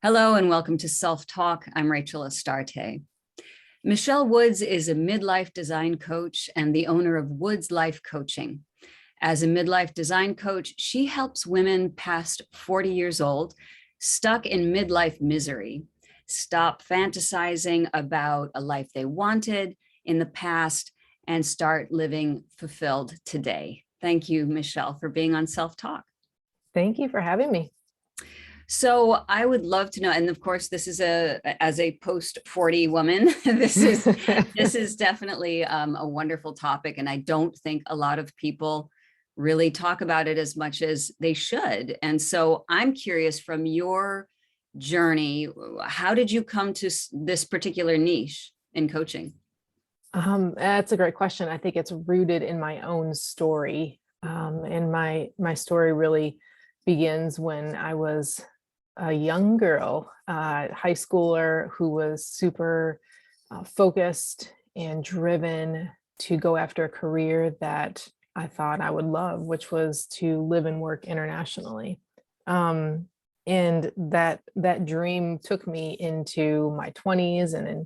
Hello and welcome to Self Talk. I'm Rachel Astarte. Michelle Woods is a midlife design coach and the owner of Woods Life Coaching. As a midlife design coach, she helps women past 40 years old stuck in midlife misery stop fantasizing about a life they wanted in the past and start living fulfilled today. Thank you, Michelle, for being on Self Talk. Thank you for having me. So I would love to know, and of course, this is as a post 40 woman, this is definitely a wonderful topic, and I don't think a lot of people really talk about it as much as they should. And so I'm curious, from your journey, how did you come to this particular niche in coaching? That's a great question. I think it's rooted in my own story, and my story really begins when I was a young girl, high schooler who was super focused and driven to go after a career that I thought I would love, which was to live and work internationally. And that dream took me into my 20s and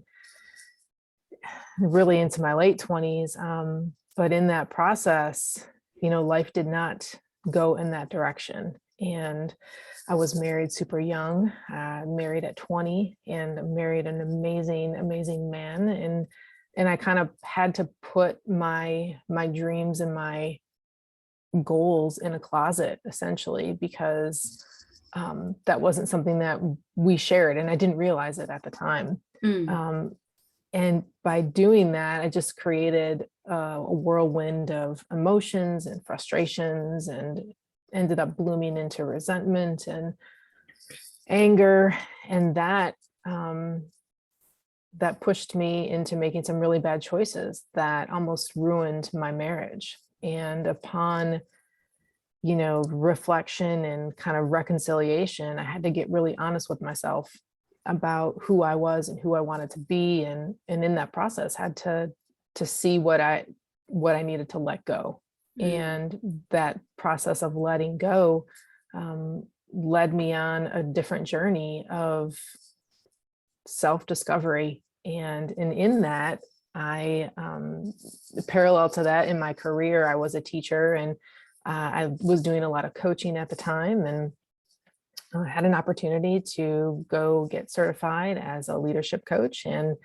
really into my late 20s. But in that process, life did not go in that direction. And I was married super young, married at 20, and married an amazing, amazing man. And I kind of had to put my dreams and my goals in a closet, essentially, because that wasn't something that we shared, and I didn't realize it at the time. And by doing that, I just created a whirlwind of emotions and frustrations, and ended up blooming into resentment and anger. And that pushed me into making some really bad choices that almost ruined my marriage. And upon, reflection and kind of reconciliation, I had to get really honest with myself about who I was and who I wanted to be. And in that process had to see what I needed to let go. And that process of letting go led me on a different journey of self-discovery. And in that, I parallel to that, in my career, I was a teacher, and I was doing a lot of coaching at the time, and I had an opportunity to go get certified as a leadership coach. And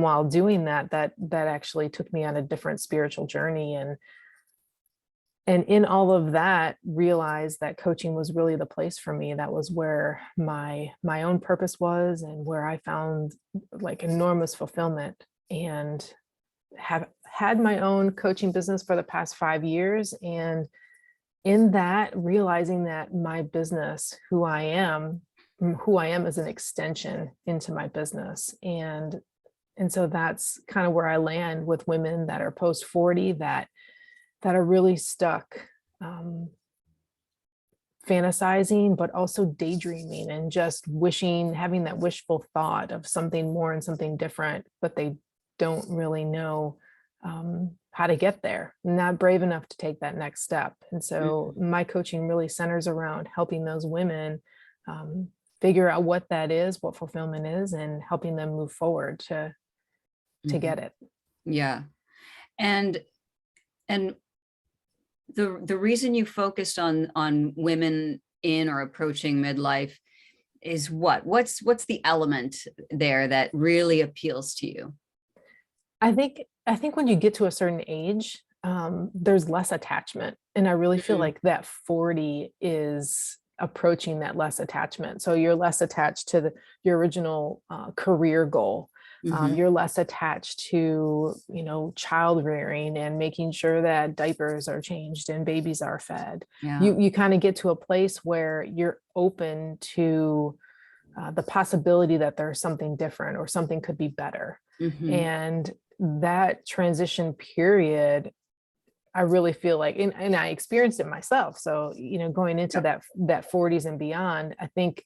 while doing that actually took me on a different spiritual journey. And in all of that, realized that coaching was really the place for me. That was where my own purpose was, and where I found like enormous fulfillment, and have had my own coaching business for the past 5 years. And in that, realizing that my business, who I am is an extension into my business. And so that's kind of where I land with women that are post 40 that are really stuck, fantasizing, but also daydreaming, and just having that wishful thought of something more and something different, but they don't really know how to get there, not brave enough to take that next step. And so my coaching really centers around helping those women figure out what that is, what fulfillment is, and helping them move forward to get it. Yeah. And the reason you focused on women in or approaching midlife is what's the element there that really appeals to you? I think when you get to a certain age, there's less attachment. And I really feel like that 40 is approaching that less attachment. So you're less attached to your original career goal. You're less attached to, child rearing and making sure that diapers are changed and babies are fed. Yeah. You kind of get to a place where you're open to the possibility that there's something different or something could be better. And that transition period, I really feel like, and I experienced it myself. So, going into that 40s and beyond, I think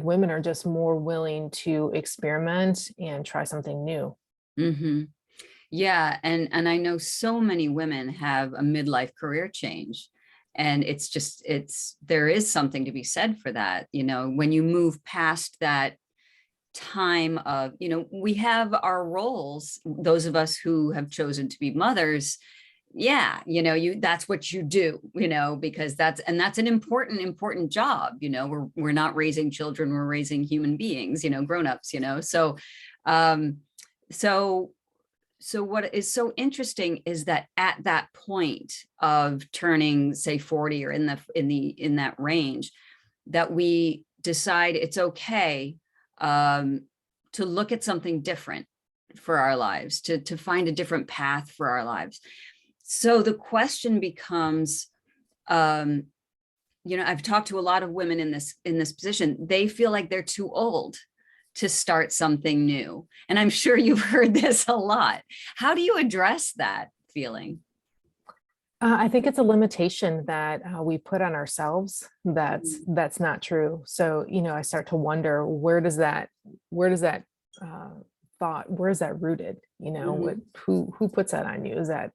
women are just more willing to experiment and try something new. Yeah. And I know so many women have a midlife career change. And it's just, there is something to be said for that. You know, when you move past that time of, you know, we have our roles, those of us who have chosen to be mothers. Yeah, you know, that's what you do, you know, because that's an important job. You know, we're not raising children, we're raising human beings, you know, grown-ups, you know. So um so what is so interesting is that at that point of turning, say, 40 or in that range, that we decide it's okay to look at something different for our lives, to find a different path for our lives. So the question becomes, you know, I've talked to a lot of women in this position. They feel like they're too old to start something new. And I'm sure you've heard this a lot. How do you address that feeling? I think it's a limitation that we put on ourselves. That's not true. So, you know, I start to wonder, where does that thought, where is that rooted? You know, who puts that on you? Is that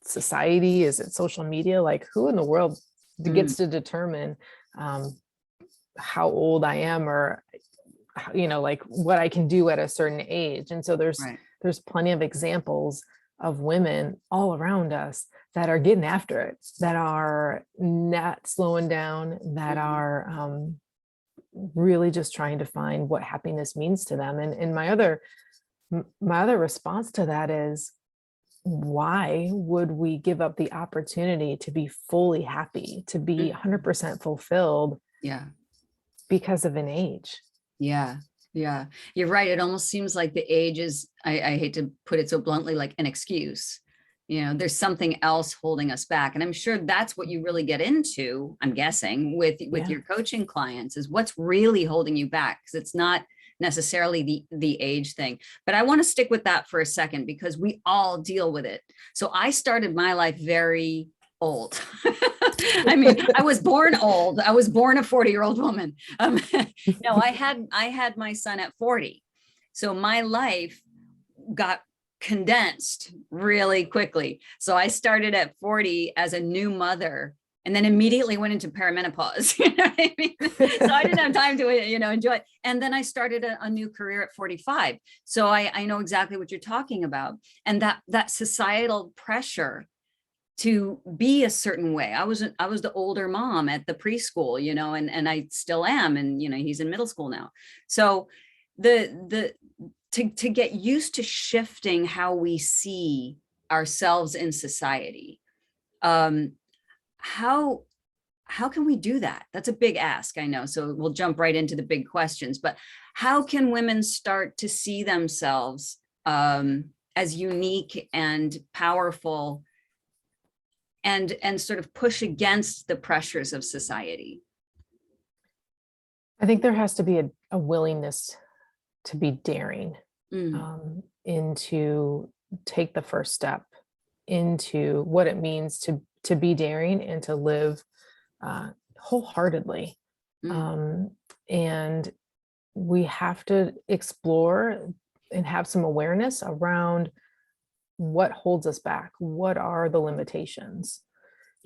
society? Is it social media? Like, who in the world gets to determine how old I am, or, you know, like what I can do at a certain age? And so there's plenty of examples of women all around us that are getting after it, that are not slowing down, that are really just trying to find what happiness means to them. And my other response to that is, why would we give up the opportunity to be fully happy, to be 100% fulfilled because of an age? Yeah. You're right. It almost seems like the age is, I hate to put it so bluntly, like an excuse. You know, there's something else holding us back. And I'm sure that's what you really get into, I'm guessing, with your coaching clients, is what's really holding you back. Because it's not necessarily the age thing. But I want to stick with that for a second, because we all deal with it. So I started my life very old. I mean, I was born old. I was born a 40-year-old woman. No, I had my son at 40. So my life got condensed really quickly. So I started at 40 as a new mother, and then immediately went into perimenopause. You know what I mean? So I didn't have time to, you know, enjoy it. And then I started a new career at 45. So I know exactly what you're talking about. And that societal pressure to be a certain way. I was the older mom at the preschool, you know, and I still am. And, you know, he's in middle school now. So to get used to shifting how we see ourselves in society, how can we do that? That's a big ask, I know. So we'll jump right into the big questions, but how can women start to see themselves as unique and powerful, and sort of push against the pressures of society? I think there has to be a willingness to be daring, into take the first step into what it means to be daring and to live wholeheartedly. And we have to explore and have some awareness around what holds us back, what are the limitations,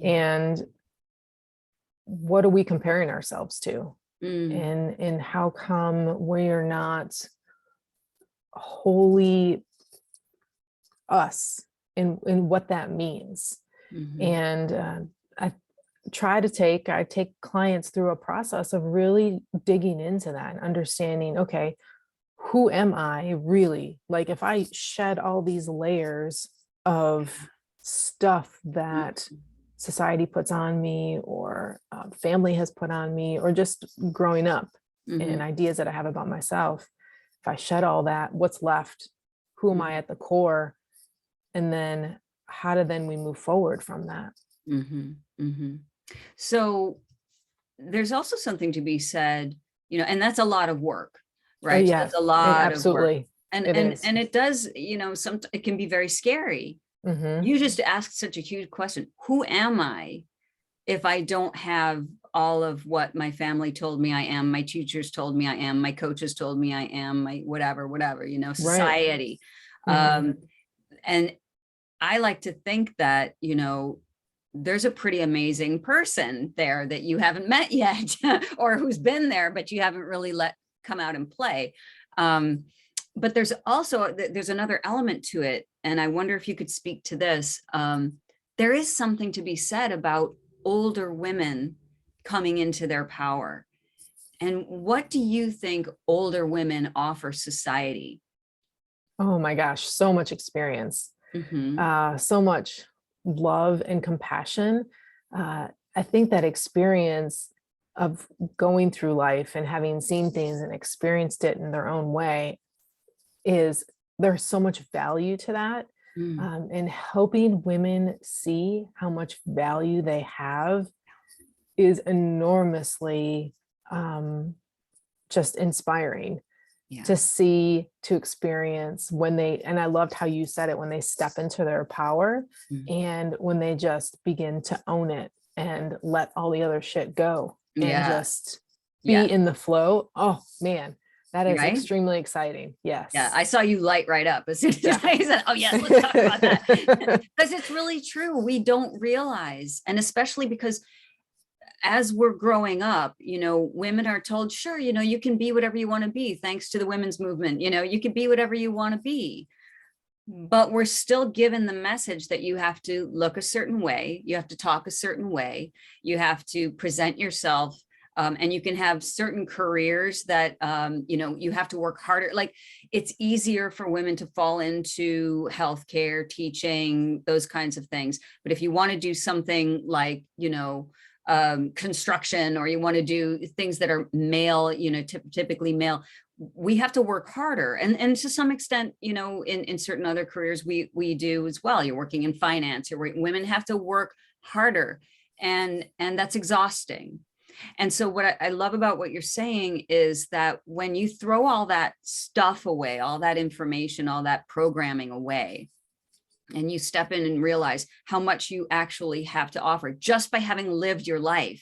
and what are we comparing ourselves to, and how come we're not wholly us in what that means. And I take clients through a process of really digging into that and understanding, okay, who am I really? Like, if I shed all these layers of stuff that society puts on me, or family has put on me, or just growing up and ideas that I have about myself, if I shed all that, what's left? Who am I at the core? And then how do then we move forward from that? So there's also something to be said, you know, and that's a lot of work, right? Oh, So yeah, that's a lot absolutely. of work. And it does, you know, it can be very scary. Mm-hmm. You just asked such a huge question. Who am I if I don't have all of what my family told me I am, my teachers told me I am, my coaches told me I am, my whatever, you know, society. Right. And I like to think that, you know, there's a pretty amazing person there that you haven't met yet, or who's been there, but you haven't really let come out and play. But there's also, there's another element to it. And I wonder if you could speak to this. There is something to be said about older women coming into their power. And what do you think older women offer society? Oh my gosh, so much experience, so much love and compassion. I think that experience of going through life and having seen things and experienced it in their own way there's so much value to that. And helping women see how much value they have is enormously just inspiring to see, to experience when they, and I loved how you said it, when they step into their power and when they just begin to own it and let all the other shit go and just be in the flow. Oh man, that is extremely exciting. Yes. Yeah. I saw you light right up as soon as I said, oh yes, let's talk about that. Because it's really true. We don't realize, and especially because as we're growing up, women are told, sure, you can be whatever you want to be. Thanks to the women's movement, you can be whatever you want to be. But we're still given the message that you have to look a certain way. You have to talk a certain way. You have to present yourself. And you can have certain careers that, you have to work harder. Like it's easier for women to fall into healthcare, teaching, those kinds of things. But if you want to do something like, construction, or you want to do things that are male, typically male, we have to work harder. And to some extent, in certain other careers, we do as well. You're working in finance, women have to work harder, and that's exhausting. And so what I love about what you're saying is that when you throw all that stuff away, all that information, all that programming away, and you step in and realize how much you actually have to offer just by having lived your life,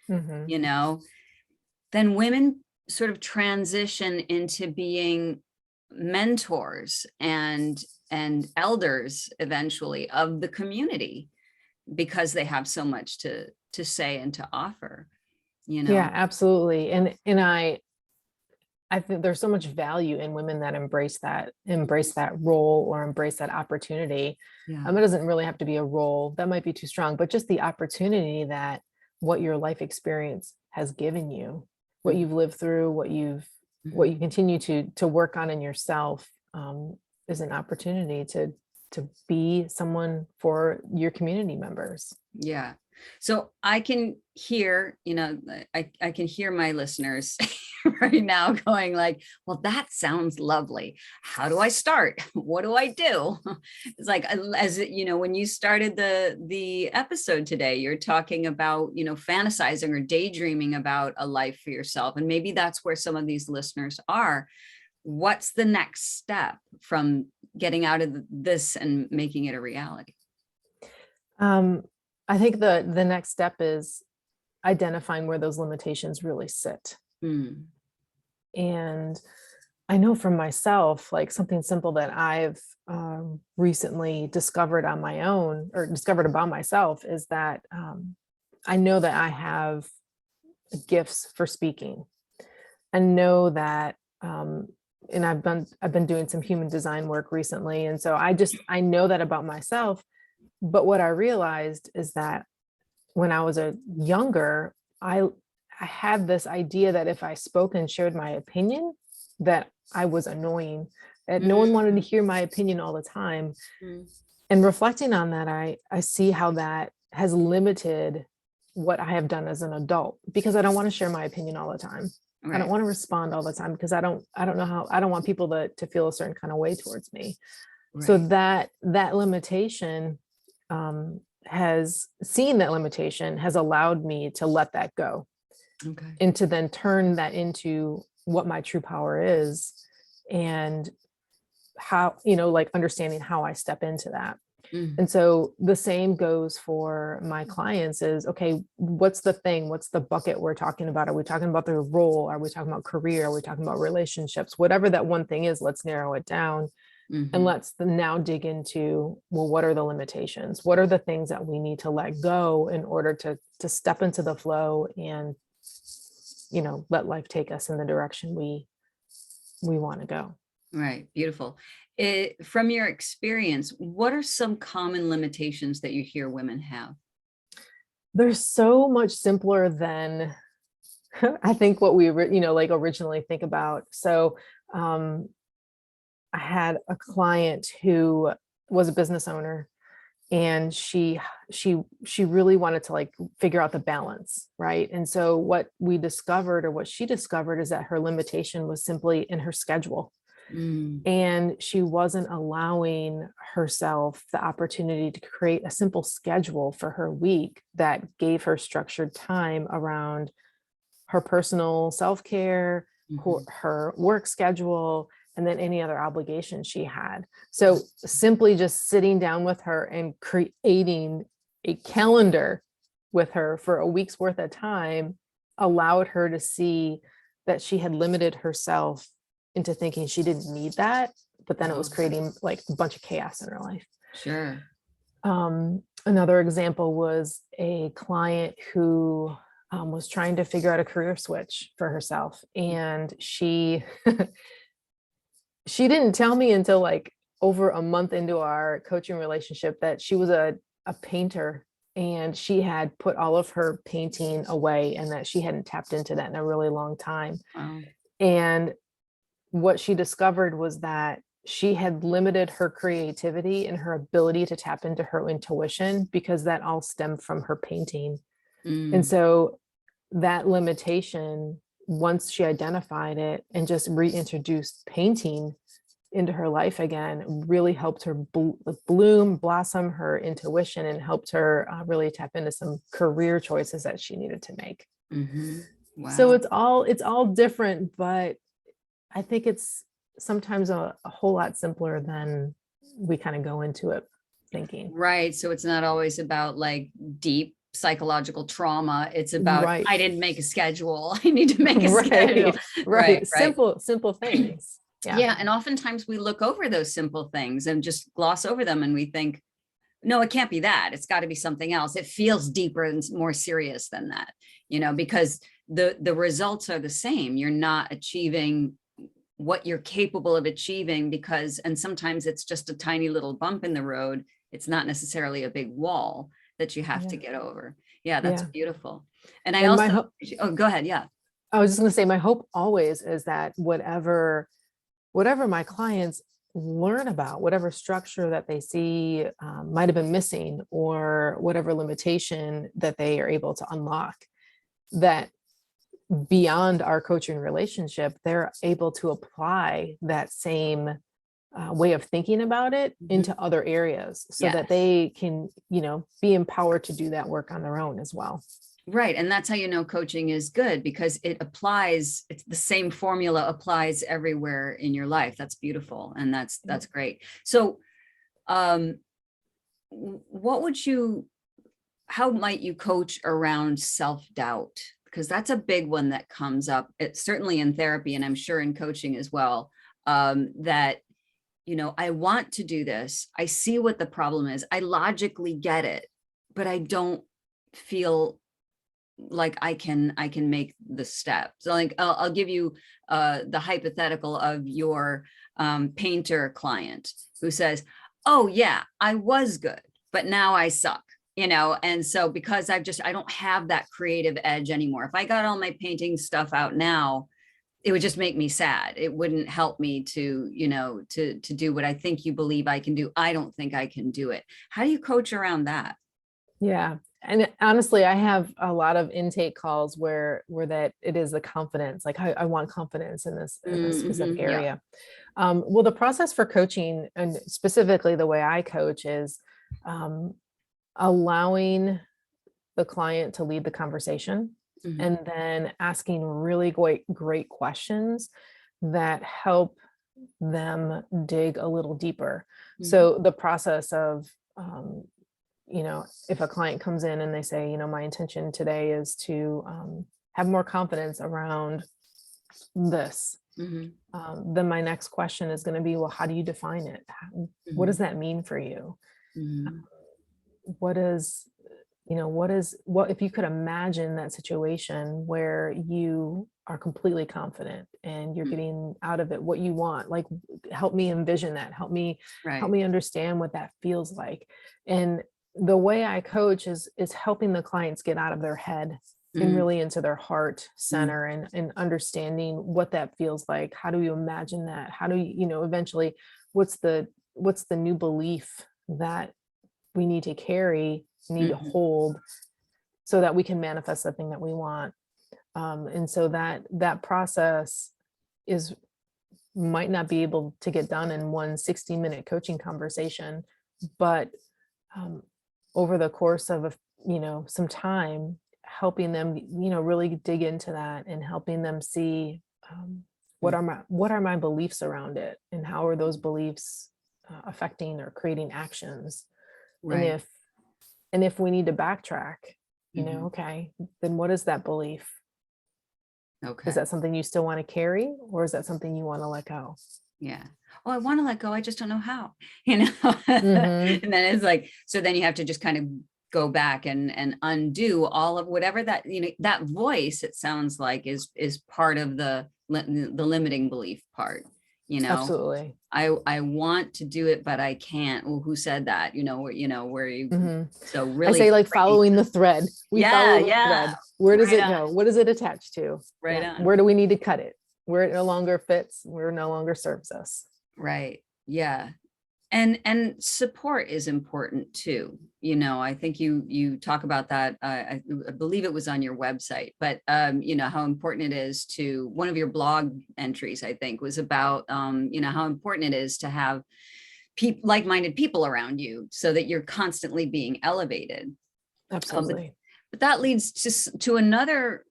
then women sort of transition into being mentors and elders eventually of the community, because they have so much to say and to offer. Yeah, absolutely. And I think there's so much value in women that embrace that role or embrace that opportunity. It doesn't really have to be a role, that might be too strong, but just the opportunity that what your life experience has given you, what you've lived through, what you continue to work on in yourself, is an opportunity to be someone for your community members. Yeah. So I can hear, I can hear my listeners right now going like, well, that sounds lovely. How do I start? What do I do? It's like, as when you started the episode today, you're talking about, fantasizing or daydreaming about a life for yourself. And maybe that's where some of these listeners are. What's the next step from getting out of this and making it a reality? I think the next step is identifying where those limitations really sit. And I know from myself, like something simple that I've recently discovered on my own, or discovered about myself, is that I know that I have gifts for speaking. I know that, and I've been doing some human design work recently. And so I know that about myself. But what I realized is that when I was younger, I had this idea that if I spoke and shared my opinion, that I was annoying, that no one wanted to hear my opinion all the time. And reflecting on that, I see how that has limited what I have done as an adult, because I don't want to share my opinion all the time. Right. I don't want to respond all the time, because I don't know how, I don't want people to feel a certain kind of way towards me. Right. So that limitation, has allowed me to let that go. Okay. And to then turn that into what my true power is, and how, like understanding how I step into that. And so the same goes for my clients is, okay, what's the thing? What's the bucket we're talking about? Are we talking about their role? Are we talking about career? Are we talking about relationships? Whatever that one thing is, let's narrow it down. And let's now dig into, well, what are the limitations? What are the things that we need to let go in order to step into the flow and, let life take us in the direction we want to go. Right. Beautiful. From your experience, what are some common limitations that you hear women have? They're so much simpler than I think what we, like originally think about. So, I had a client who was a business owner, and she really wanted to like figure out the balance, right? And so what we discovered, or what she discovered, is that her limitation was simply in her schedule. And she wasn't allowing herself the opportunity to create a simple schedule for her week that gave her structured time around her personal self-care, her work schedule, and then any other obligations she had. So simply just sitting down with her and creating a calendar with her for a week's worth of time allowed her to see that she had limited herself into thinking she didn't need that, but then it was creating like a bunch of chaos in her life. Sure. Another example was a client who was trying to figure out a career switch for herself. And she didn't tell me until like over a month into our coaching relationship that she was a painter, and she had put all of her painting away, and that she hadn't tapped into that in a really long time. Wow. And what she discovered was that she had limited her creativity and her ability to tap into her intuition because that all stemmed from her painting. And so that limitation, once she identified it and just reintroduced painting into her life again, really helped her bloom, blossom her intuition, and helped her really tap into some career choices that she needed to make. Wow. So it's all different, but I think it's sometimes a whole lot simpler than we kind of go into it thinking. Right. So it's not always about like deep psychological trauma. It's about, Right. I didn't make a schedule. I need to make a schedule. Right. Simple things. Yeah. And oftentimes we look over those simple things and just gloss over them. And we think, no, it can't be that. It's got to be something else. It feels deeper and more serious than that, because the results are the same. You're not achieving what you're capable of achieving and sometimes it's just a tiny little bump in the road. It's not necessarily a big wall that you have to get over. Yeah, that's beautiful. And go ahead. Yeah. I was just going to say, my hope always is that whatever my clients learn about, whatever structure that they see might have been missing, or whatever limitation that they are able to unlock, that beyond our coaching relationship, they're able to apply that same way of thinking about it into other areas, so that they can, be empowered to do that work on their own as well. Right. And that's how coaching is good, because it's the same formula applies everywhere in your life. That's beautiful. And that's great. So how might you coach around self-doubt? Because that's a big one that comes up. It's certainly in therapy, and I'm sure in coaching as well, that, I want to do this. I see what the problem is. I logically get it, but I don't feel like I can make the step. So like, I'll give you the hypothetical of your painter client who says, oh yeah, I was good, but now I suck. And so because I don't have that creative edge anymore. If I got all my painting stuff out now, it would just make me sad. It wouldn't help me to do what I think you believe I can do. I don't think I can do it. How do you coach around that? Yeah. And honestly, I have a lot of intake calls where that it is the confidence, like I want confidence in this specific area. Well, the process for coaching, and specifically the way I coach, is allowing the client to lead the conversation, and then asking really great questions that help them dig a little deeper. So the process of, if a client comes in and they say, my intention today is to have more confidence around this. Mhm. Then my next question is going to be, well, how do you define it? What does Mhm. that mean for you? Mhm. What is, what if you could imagine that situation where you are completely confident and you're Mm. getting out of it what you want? Like, help me envision that. Help Right. me understand what that feels like. And the way I coach is helping the clients get out of their head and Mm. really into their heart Mm. center, and understanding what that feels like. How do you imagine that? How do you, eventually, what's the new belief that we need to carry, need to Mhm. hold, so that we can manifest the thing that we want. And so that process is might not be able to get done in one 60-minute coaching conversation, but um, over the course of some time, helping them really dig into that, and helping them see what Mm. are my beliefs around it, and how are those beliefs affecting or creating actions. and Right. if and if we need to backtrack, Mhm. okay, then what is that belief? Is Okay. that something you still want to carry, or is that something you want to let go? Yeah. Oh, I want to let go. I just don't know how, you know? Hmm. And then it's like, so then you have to just kind of go back and undo all of whatever that, that voice, it sounds like is part of the limiting belief part, you know? Absolutely. I want to do it, but I can't. Well, who said that? Where you, Hmm. so I really say, like, breaking. following the thread. We Yeah. follow the Yeah. thread. Where does Right it on. go? What does it attach to? Right Yeah. on. Where do we need to cut it? Where it no longer fits, where it no longer serves us. Right. Yeah. And support is important too. I think you talk about that. I believe it was on your website, but how important it is to, one of your blog entries, I think, was about how important it is to have like-minded people around you so that you're constantly being elevated. But Absolutely. that leads to another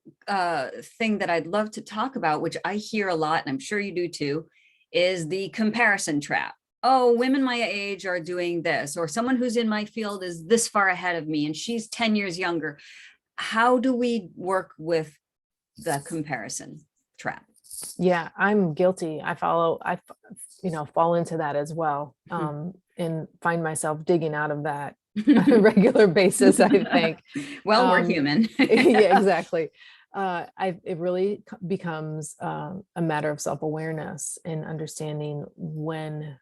thing that I'd love to talk about, which I hear a lot, and I'm sure you do too, is the comparison trap. Oh, women my age are doing this, or someone who's in my field is this far ahead of me and she's 10 years younger. How do we work with the comparison trap? Yeah, I'm guilty. Fall into that as well. And find myself digging out of that on a regular basis, I think. Well, we're Um, human. yeah, exactly. It really becomes a matter of self-awareness and understanding when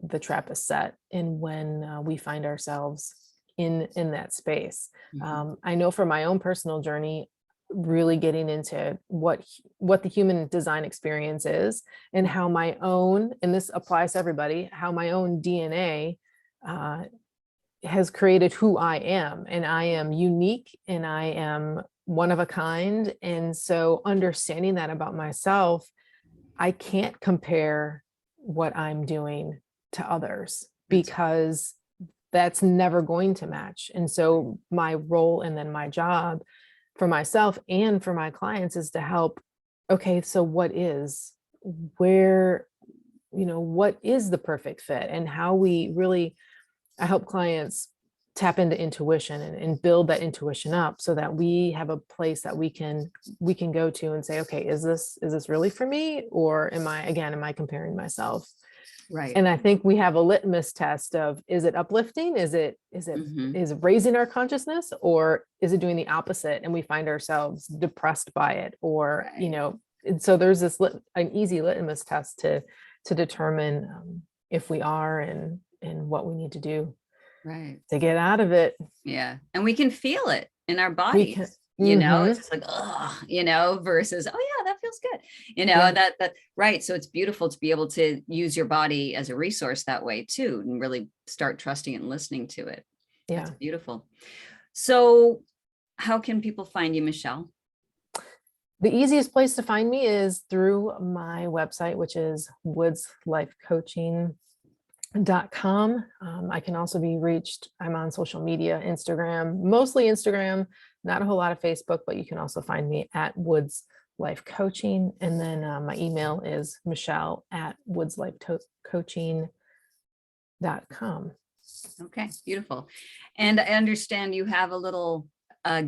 the trap is set, and when we find ourselves in that space. Mhm. I know from my own personal journey, really getting into what the human design experience is, and how my own, and this applies to everybody, how my own DNA uh, has created who I am, and I am unique, and I am one of a kind. And so understanding that about myself, I can't compare what I'm doing to others, That's because that's never going to match. And so my role, and then my job for myself and for my clients, is to help. Okay, so where, what is the perfect fit, and how we really, I help clients tap into intuition, and build that intuition up, so that we have a place that we can go to and say, okay, is this really for me, or am I comparing myself? right. And I think we have a litmus test of, is it uplifting? Is it Mhm. is it raising our consciousness, or is it doing the opposite, and we find ourselves depressed by it? Or, Right. and so there's an easy litmus test to determine if we are, and what we need to do Right. to get out of it. Yeah. And we can feel it in our We can. bodies. It's Hmm. just like, oh, versus, oh yeah, that feels good. Yeah. That right. So it's beautiful to be able to use your body as a resource that way too, and really start trusting and listening to it. That's Yeah. beautiful. So how can people find you, Michelle? The easiest place to find me is through my website, which is woodslifecoaching.com. I can also be reached. I'm on social media, Instagram, mostly Instagram, not a whole lot of Facebook, but you can also find me at Woods Life Coaching. And then my email is michelle@woodslifecoaching.com. Okay, beautiful. And I understand you have a little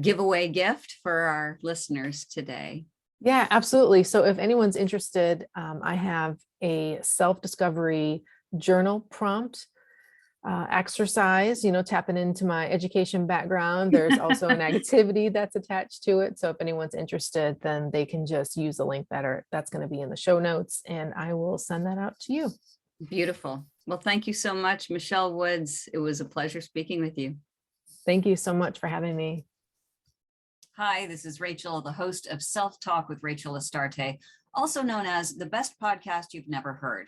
giveaway gift for our listeners today. Yeah, absolutely. So if anyone's interested, I have a self-discovery journal prompt exercise, tapping into my education background. There's also an activity that's attached to it. So if anyone's interested, then they can just use the link that's going to be in the show notes, and I will send that out to you. Beautiful. Well, thank you so much, Michelle Woods. It was a pleasure speaking with you. Thank you so much for having me. Hi, this is Rachel, the host of Self Talk with Rachel Astarte, also known as the best podcast you've never heard.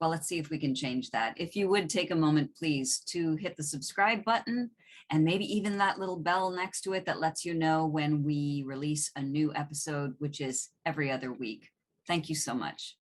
Well, let's see if we can change that. If you would take a moment, please, to hit the subscribe button and maybe even that little bell next to it that lets you know when we release a new episode, which is every other week. Thank you so much.